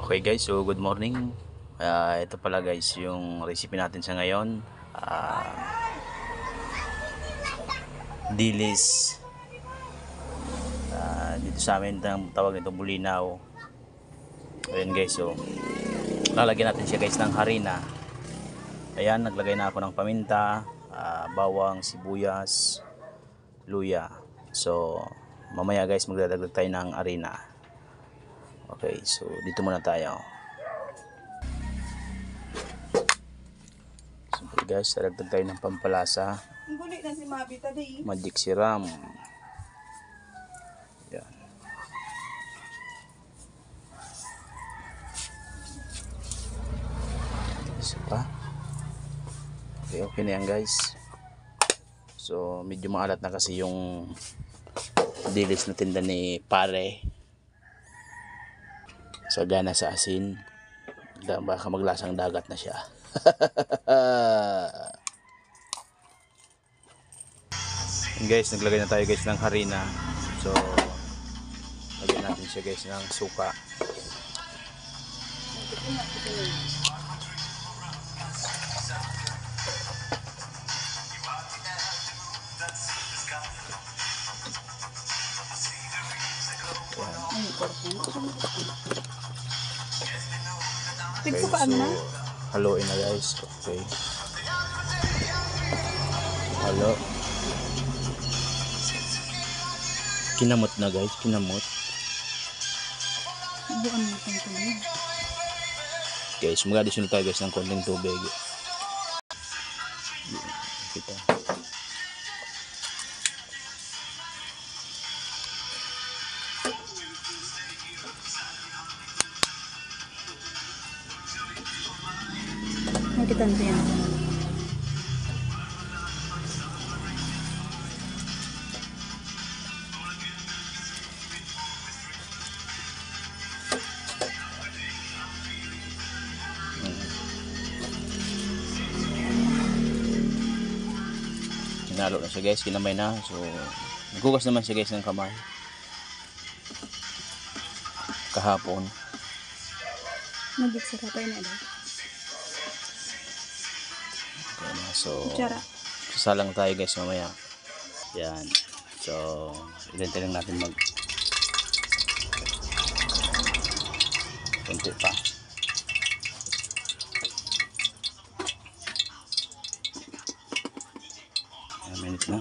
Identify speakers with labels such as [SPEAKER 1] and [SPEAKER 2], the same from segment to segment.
[SPEAKER 1] Okay guys, so good morning. Ito pala guys yung recipe natin sa ngayon. Dilis. Dito sa amin tawag nito bulinaw. Ayan guys, so lalagyan natin siya guys ng harina. Ayan, naglagay na ako ng paminta, bawang, sibuyas, luya. So mamaya guys magdadagdag tayo ng harina. Okay, so dito muna tayo. Siyempre guys, daragdag tayo ng pampalasa. Magic siram. Yan. Isa pa. Okay na yan guys. So medyo maalat na kasi yung dilis na tinda ni pare. Sagana sa asin. Baka maglasang dagat na siya. Guys, naglagay na tayo guys ng harina. So lagyan natin siya guys ng suka. Okay, so haluin na guys. Okay. Halo. Kinamot na guys, kinamot.
[SPEAKER 2] Bukan natin tubig.
[SPEAKER 1] Guys, mag-additional tayo guys ng konting tubig. Kita.
[SPEAKER 2] Nakita nito yan.
[SPEAKER 1] Hinalo na siya guys, kinamay na. So naghugas naman siya guys ng kamay kahapon.
[SPEAKER 2] Nagigsa ka pa yun na.
[SPEAKER 1] Okay na, so
[SPEAKER 2] Kutsara.
[SPEAKER 1] sasalang tayo guys mamaya. Yan. So ilantay lang natin konti pa. Minute na.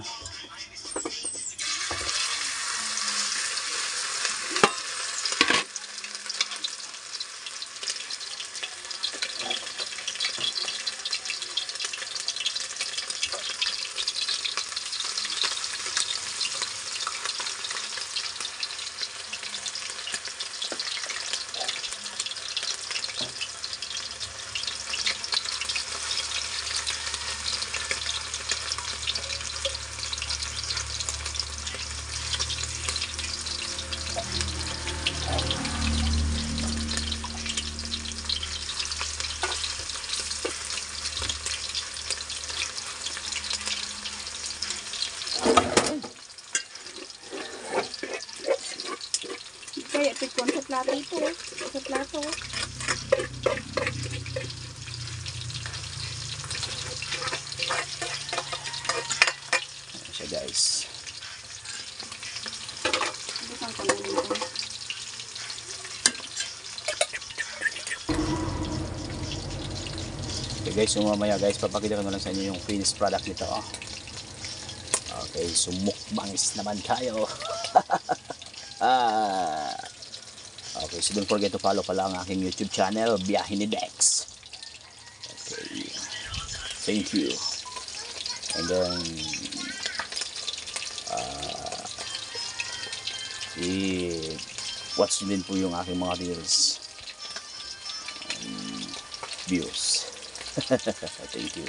[SPEAKER 2] Kaya tikon sa plato ito. Sa plato.
[SPEAKER 1] Ayan siya guys.
[SPEAKER 2] Bukan ko na dito.
[SPEAKER 1] Okay guys, so mamaya guys papakita ko na lang sa inyo yung finished product nito. Okay, so mukbangs naman tayo. Okay, so don't forget to follow pala ang aking YouTube channel, Biyahe ni Dex. Okay, thank you. And then watch din po yung aking mga reels, views. Thank you.